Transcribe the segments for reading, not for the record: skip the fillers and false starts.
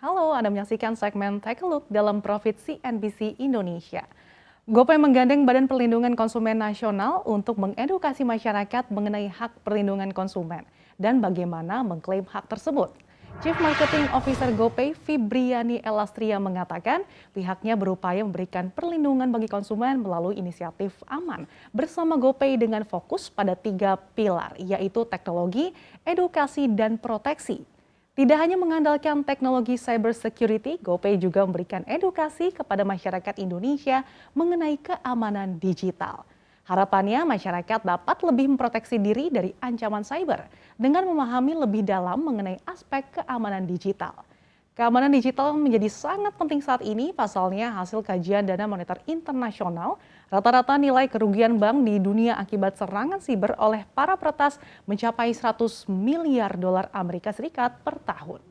Halo, Anda menyaksikan segmen Take a Look dalam Profit CNBC Indonesia. GoPay menggandeng Badan Perlindungan Konsumen Nasional untuk mengedukasi masyarakat mengenai hak perlindungan konsumen dan bagaimana mengklaim hak tersebut. Chief Marketing Officer GoPay, Fibriani Elastria mengatakan pihaknya berupaya memberikan perlindungan bagi konsumen melalui inisiatif aman bersama GoPay dengan fokus pada 3 pilar, yaitu teknologi, edukasi, dan proteksi. Tidak hanya mengandalkan teknologi cyber security, GoPay juga memberikan edukasi kepada masyarakat Indonesia mengenai keamanan digital. Harapannya masyarakat dapat lebih memproteksi diri dari ancaman cyber dengan memahami lebih dalam mengenai aspek keamanan digital. Keamanan digital menjadi sangat penting saat ini, pasalnya hasil kajian Dana Moneter Internasional, rata-rata nilai kerugian bank di dunia akibat serangan siber oleh para peretas mencapai 100 miliar dolar Amerika Serikat per tahun.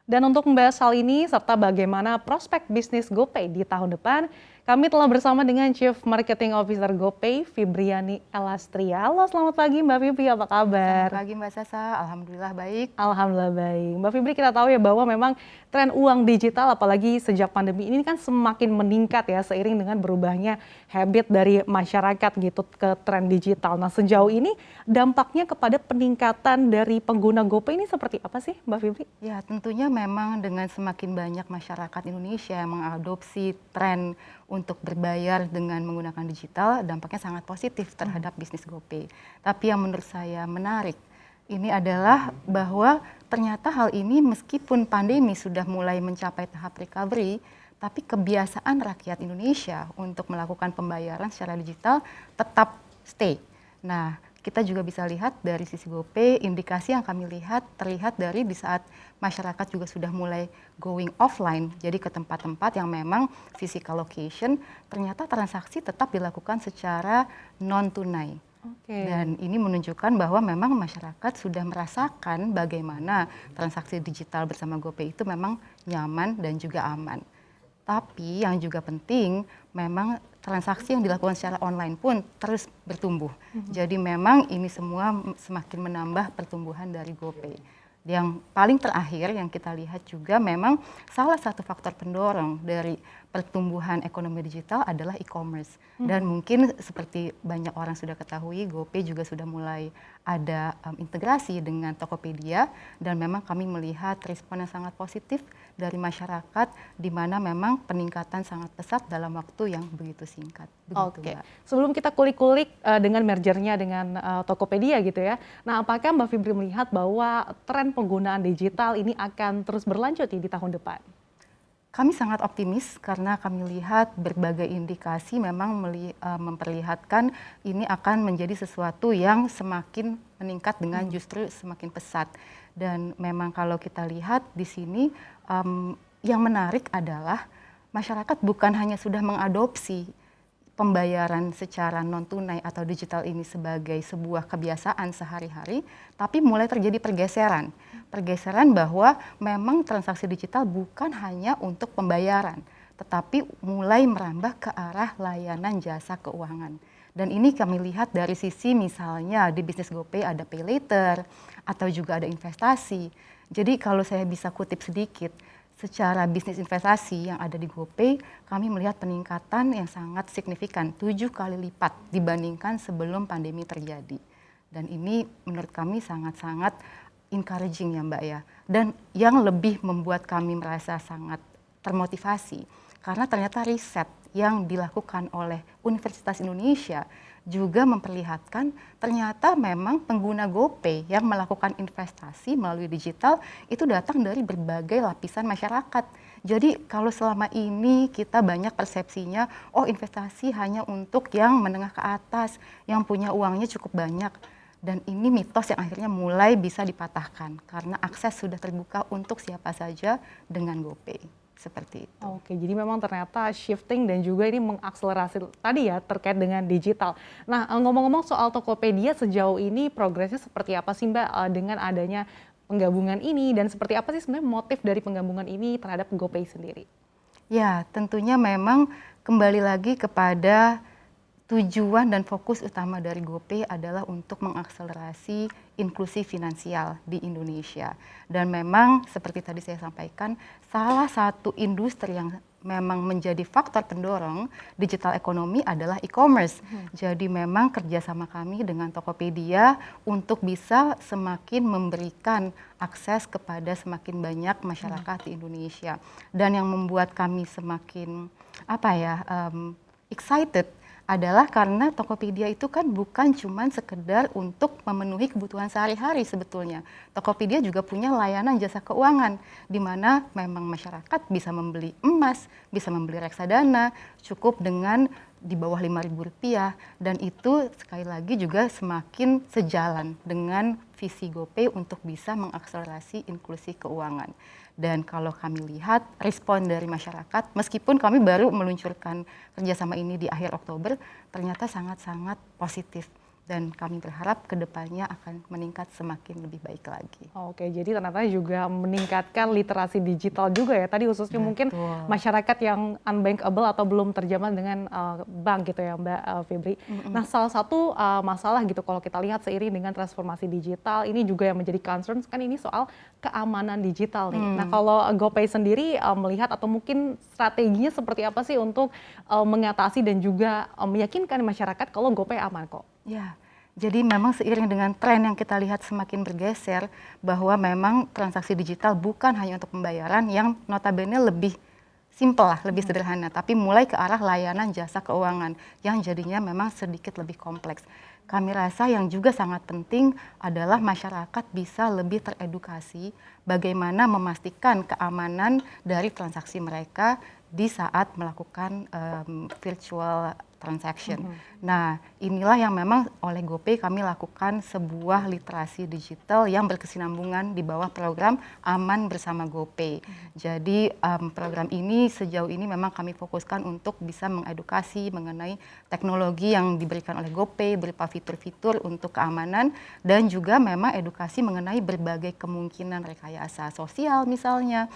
Dan untuk membahas hal ini serta bagaimana prospek bisnis GoPay di tahun depan, kami telah bersama dengan Chief Marketing Officer GoPay, Fibriani Elastria. Halo, selamat pagi Mbak Fibri, apa kabar? Selamat pagi Mbak Sasa, Alhamdulillah baik. Alhamdulillah baik. Mbak Fibri, kita tahu ya bahwa memang tren uang digital apalagi sejak pandemi ini kan semakin meningkat ya seiring dengan berubahnya habit dari masyarakat gitu ke tren digital. Nah, sejauh ini dampaknya kepada peningkatan dari pengguna GoPay ini seperti apa sih Mbak Fibri? Ya, tentunya memang dengan semakin banyak masyarakat Indonesia yang mengadopsi tren untuk berbayar dengan menggunakan digital, dampaknya sangat positif terhadap bisnis GoPay. Tapi yang menurut saya menarik, ini adalah bahwa ternyata hal ini meskipun pandemi sudah mulai mencapai tahap recovery, tapi kebiasaan rakyat Indonesia untuk melakukan pembayaran secara digital tetap stay. Nah, kita juga bisa lihat dari sisi GoPay, indikasi yang kami lihat terlihat dari di saat masyarakat juga sudah mulai going offline, jadi ke tempat-tempat yang memang physical location, ternyata transaksi tetap dilakukan secara non-tunai. Dan ini menunjukkan bahwa memang masyarakat sudah merasakan bagaimana transaksi digital bersama GoPay itu memang nyaman dan juga aman. Tapi yang juga penting, memang transaksi yang dilakukan secara online pun terus bertumbuh. Jadi memang ini semua semakin menambah pertumbuhan dari GoPay. Yang paling terakhir yang kita lihat juga memang salah satu faktor pendorong dari pertumbuhan ekonomi digital adalah e-commerce. Dan mungkin seperti banyak orang sudah ketahui, GoPay juga sudah mulai ada integrasi dengan Tokopedia, dan memang kami melihat respon yang sangat positif dari masyarakat, di mana memang peningkatan sangat pesat dalam waktu yang begitu singkat. Oke, sebelum kita kulik-kulik dengan mergernya dengan Tokopedia gitu ya. Nah, apakah Mbak Fibri melihat bahwa tren penggunaan digital ini akan terus berlanjut di tahun depan? Kami sangat optimis karena kami lihat berbagai indikasi memang memperlihatkan ini akan menjadi sesuatu yang semakin meningkat dengan justru semakin pesat. Dan memang kalau kita lihat di sini yang menarik adalah masyarakat bukan hanya sudah mengadopsi pembayaran secara non-tunai atau digital ini sebagai sebuah kebiasaan sehari-hari, tapi mulai terjadi pergeseran. Pergeseran bahwa memang transaksi digital bukan hanya untuk pembayaran, tetapi mulai merambah ke arah layanan jasa keuangan. Dan ini kami lihat dari sisi misalnya di bisnis GoPay ada pay later, atau juga ada investasi. Jadi kalau saya bisa kutip sedikit, secara bisnis investasi yang ada di GoPay, kami melihat peningkatan yang sangat signifikan, 7 kali lipat dibandingkan sebelum pandemi terjadi. Dan ini menurut kami sangat-sangat encouraging ya Mbak ya. Dan yang lebih membuat kami merasa sangat termotivasi, karena ternyata riset yang dilakukan oleh Universitas Indonesia juga memperlihatkan ternyata memang pengguna GoPay yang melakukan investasi melalui digital itu datang dari berbagai lapisan masyarakat. Jadi kalau selama ini kita banyak persepsinya, oh investasi hanya untuk yang menengah ke atas, yang punya uangnya cukup banyak. Dan ini mitos yang akhirnya mulai bisa dipatahkan karena akses sudah terbuka untuk siapa saja dengan GoPay. Seperti itu. Oke, jadi memang ternyata shifting dan juga ini mengakselerasi tadi ya terkait dengan digital. Nah, ngomong-ngomong soal Tokopedia sejauh ini progresnya seperti apa sih Mbak dengan adanya penggabungan ini dan seperti apa sih sebenarnya motif dari penggabungan ini terhadap GoPay sendiri? Ya, tentunya memang kembali lagi kepada tujuan dan fokus utama dari GoPay adalah untuk mengakselerasi inklusi finansial di Indonesia. Dan memang seperti tadi saya sampaikan, salah satu industri yang memang menjadi faktor pendorong digital ekonomi adalah e-commerce. Jadi memang kerjasama kami dengan Tokopedia untuk bisa semakin memberikan akses kepada semakin banyak masyarakat di Indonesia. Dan yang membuat kami semakin excited adalah karena Tokopedia itu kan bukan cuma sekedar untuk memenuhi kebutuhan sehari-hari sebetulnya. Tokopedia juga punya layanan jasa keuangan di mana memang masyarakat bisa membeli emas, bisa membeli reksadana cukup dengan di bawah Rp5.000 dan itu sekali lagi juga semakin sejalan dengan visi GoPay untuk bisa mengakselerasi inklusi keuangan. Dan kalau kami lihat respon dari masyarakat, meskipun kami baru meluncurkan kerjasama ini di akhir Oktober, ternyata sangat-sangat positif. Dan kami berharap kedepannya akan meningkat semakin lebih baik lagi. Oke, jadi ternyata juga meningkatkan literasi digital juga ya. Tadi khususnya mungkin masyarakat yang unbankable atau belum terjamah dengan bank gitu ya Mbak Febri. Nah salah satu masalah gitu kalau kita lihat seiring dengan transformasi digital, ini juga yang menjadi concern kan ini soal keamanan digital nih. Nah kalau GoPay sendiri melihat atau mungkin strateginya seperti apa sih untuk mengatasi dan juga meyakinkan masyarakat kalau GoPay aman kok? Ya, jadi memang seiring dengan tren yang kita lihat semakin bergeser bahwa memang transaksi digital bukan hanya untuk pembayaran yang notabene lebih simple lah, lebih sederhana, tapi mulai ke arah layanan jasa keuangan yang jadinya memang sedikit lebih kompleks. Kami rasa yang juga sangat penting adalah masyarakat bisa lebih teredukasi bagaimana memastikan keamanan dari transaksi mereka di saat melakukan virtual transaction. Nah, inilah yang memang oleh GoPay kami lakukan sebuah literasi digital yang berkesinambungan di bawah program Aman Bersama GoPay. Jadi program ini sejauh ini memang kami fokuskan untuk bisa mengedukasi mengenai teknologi yang diberikan oleh GoPay berupa fitur-fitur untuk keamanan dan juga memang edukasi mengenai berbagai kemungkinan rekayasa sosial misalnya.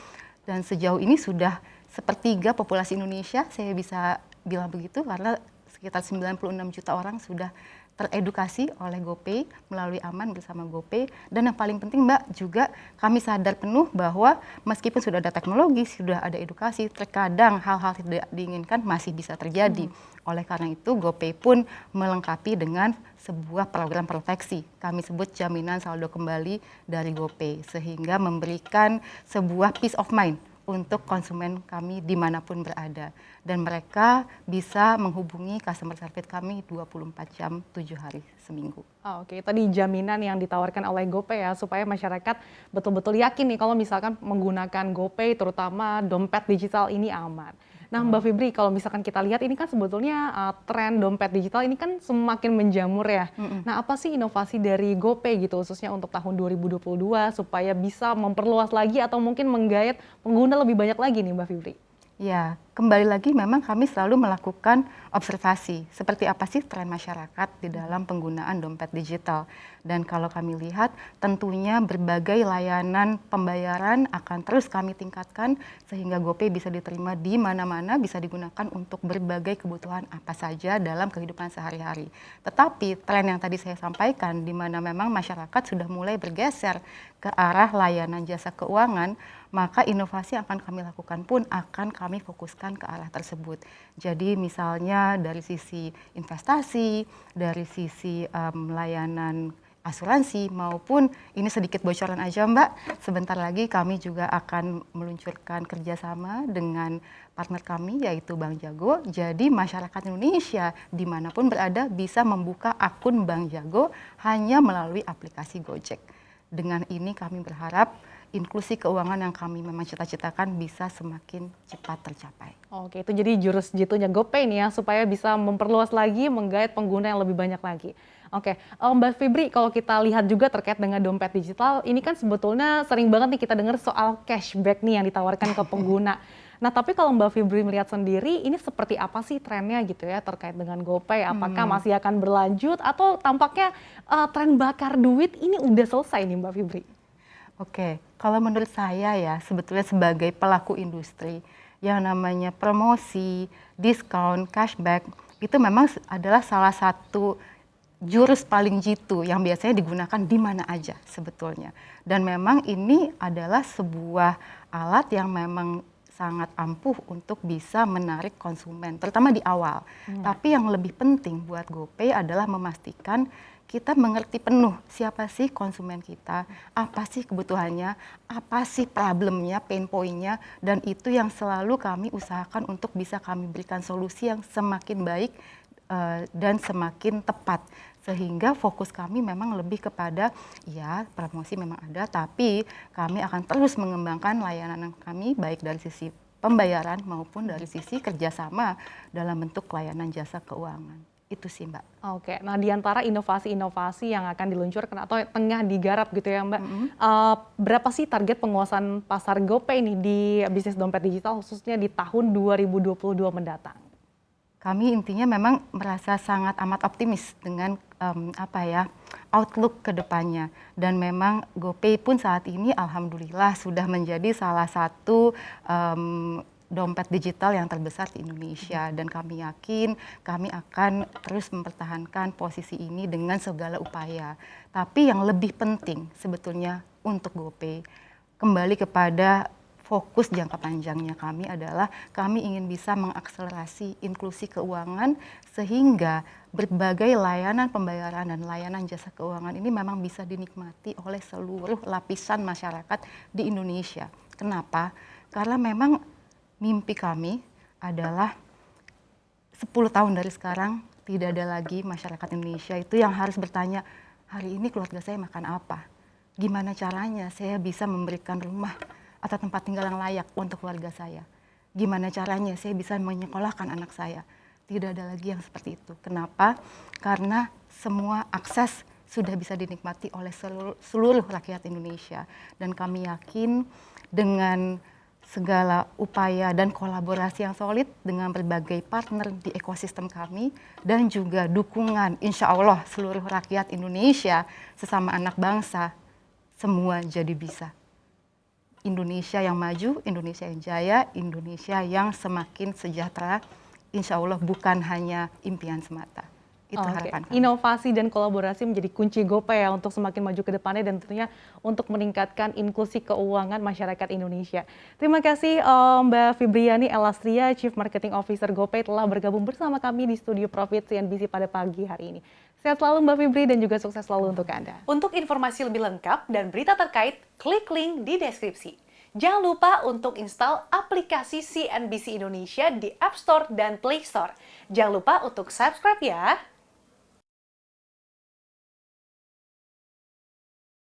Dan sejauh ini sudah sepertiga populasi Indonesia, saya bisa bilang begitu, karena sekitar 96 juta orang sudah teredukasi oleh GoPay melalui Aman Bersama GoPay. Dan yang paling penting Mbak, juga kami sadar penuh bahwa meskipun sudah ada teknologi, sudah ada edukasi, terkadang hal-hal tidak diinginkan masih bisa terjadi. Oleh karena itu GoPay pun melengkapi dengan sebuah program proteksi. Kami sebut jaminan saldo kembali dari GoPay, sehingga memberikan sebuah peace of mind untuk konsumen kami dimanapun berada. Dan mereka bisa menghubungi customer service kami 24 jam 7 hari seminggu. Oke, tadi jaminan yang ditawarkan oleh GoPay ya, supaya masyarakat betul-betul yakin nih kalau misalkan menggunakan GoPay, terutama dompet digital ini aman. Nah Mbak Febri, kalau misalkan kita lihat ini kan sebetulnya tren dompet digital ini kan semakin menjamur ya. Nah apa sih inovasi dari GoPay gitu khususnya untuk tahun 2022 supaya bisa memperluas lagi atau mungkin menggayat pengguna lebih banyak lagi nih Mbak Febri? Ya, kembali lagi memang kami selalu melakukan observasi seperti apa sih tren masyarakat di dalam penggunaan dompet digital. Dan kalau kami lihat tentunya berbagai layanan pembayaran akan terus kami tingkatkan sehingga GoPay bisa diterima di mana-mana, bisa digunakan untuk berbagai kebutuhan apa saja dalam kehidupan sehari-hari. Tetapi tren yang tadi saya sampaikan di mana memang masyarakat sudah mulai bergeser ke arah layanan jasa keuangan, maka inovasi yang akan kami lakukan pun akan kami fokuskan ke arah tersebut. Jadi misalnya dari sisi investasi, dari sisi layanan asuransi maupun ini sedikit bocoran aja Mbak, sebentar lagi kami juga akan meluncurkan kerjasama dengan partner kami yaitu Bank Jago. Jadi masyarakat Indonesia dimanapun berada bisa membuka akun Bank Jago hanya melalui aplikasi Gojek. Dengan ini kami berharap inklusi keuangan yang kami memang cita-citakan bisa semakin cepat tercapai. Oke, itu jadi jurus jitunya GoPay nih ya, supaya bisa memperluas lagi, menggait pengguna yang lebih banyak lagi. Oke, Mbak Febri, kalau kita lihat juga terkait dengan dompet digital, ini kan sebetulnya sering banget nih kita dengar soal cashback nih yang ditawarkan ke pengguna. Nah, tapi kalau Mbak Febri melihat sendiri, ini seperti apa sih trennya gitu ya terkait dengan GoPay? Apakah masih akan berlanjut atau tampaknya tren bakar duit ini udah selesai nih Mbak Febri? Oke, kalau menurut saya ya sebetulnya sebagai pelaku industri yang namanya promosi, diskon, cashback itu memang adalah salah satu jurus paling jitu yang biasanya digunakan di mana aja sebetulnya. Dan memang ini adalah sebuah alat yang memang sangat ampuh untuk bisa menarik konsumen, terutama di awal. Tapi yang lebih penting buat GoPay adalah memastikan kita mengerti penuh siapa sih konsumen kita, apa sih kebutuhannya, apa sih problemnya, pain point-nya, dan itu yang selalu kami usahakan untuk bisa kami berikan solusi yang semakin baik dan semakin tepat. Sehingga fokus kami memang lebih kepada, ya promosi memang ada, tapi kami akan terus mengembangkan layanan kami baik dari sisi pembayaran maupun dari sisi kerjasama dalam bentuk layanan jasa keuangan. Itu sih Mbak. Oke, nah di antara inovasi-inovasi yang akan diluncurkan atau tengah digarap gitu ya Mbak, berapa sih target penguasaan pasar GoPay nih di bisnis dompet digital khususnya di tahun 2022 mendatang? Kami intinya memang merasa sangat amat optimis dengan outlook ke depannya. Dan memang GoPay pun saat ini alhamdulillah sudah menjadi salah satu dompet digital yang terbesar di Indonesia, dan kami yakin kami akan terus mempertahankan posisi ini dengan segala upaya. Tapi yang lebih penting sebetulnya untuk GoPay, kembali kepada fokus jangka panjangnya kami adalah kami ingin bisa mengakselerasi inklusi keuangan sehingga berbagai layanan pembayaran dan layanan jasa keuangan ini memang bisa dinikmati oleh seluruh lapisan masyarakat di Indonesia. Kenapa? Karena memang mimpi kami adalah 10 tahun dari sekarang tidak ada lagi masyarakat Indonesia itu yang harus bertanya, hari ini keluarga saya makan apa? Gimana caranya saya bisa memberikan rumah atau tempat tinggal yang layak untuk keluarga saya? Gimana caranya saya bisa menyekolahkan anak saya? Tidak ada lagi yang seperti itu. Kenapa? Karena semua akses sudah bisa dinikmati oleh seluruh rakyat Indonesia. Dan kami yakin dengan segala upaya dan kolaborasi yang solid dengan berbagai partner di ekosistem kami dan juga dukungan insya Allah seluruh rakyat Indonesia sesama anak bangsa, semua jadi bisa. Indonesia yang maju, Indonesia yang jaya, Indonesia yang semakin sejahtera, insya Allah bukan hanya impian semata. Itu harapan kami. Inovasi dan kolaborasi menjadi kunci GoPay ya untuk semakin maju ke depannya dan tentunya untuk meningkatkan inklusi keuangan masyarakat Indonesia. Terima kasih Mbak Fibriani Elastria, Chief Marketing Officer GoPay telah bergabung bersama kami di studio Profit CNBC pada pagi hari ini. Sehat selalu Mbak Fibri dan juga sukses selalu untuk Anda. Untuk informasi lebih lengkap dan berita terkait, klik link di deskripsi. Jangan lupa untuk install aplikasi CNBC Indonesia di App Store dan Play Store. Jangan lupa untuk subscribe ya.